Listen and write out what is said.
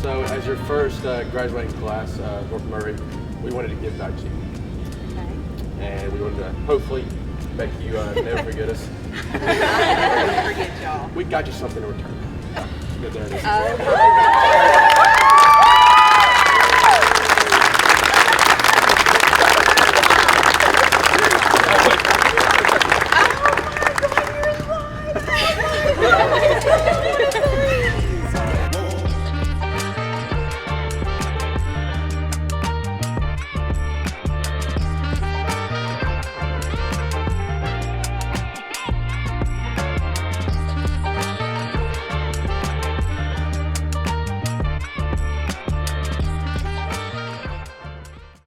So as your first graduating class, North Murray, we wanted to give back to you. Okay. And we wanted to hopefully make you never forget us. I'll never forget y'all. We got you something in return. Good, there it is. Oh,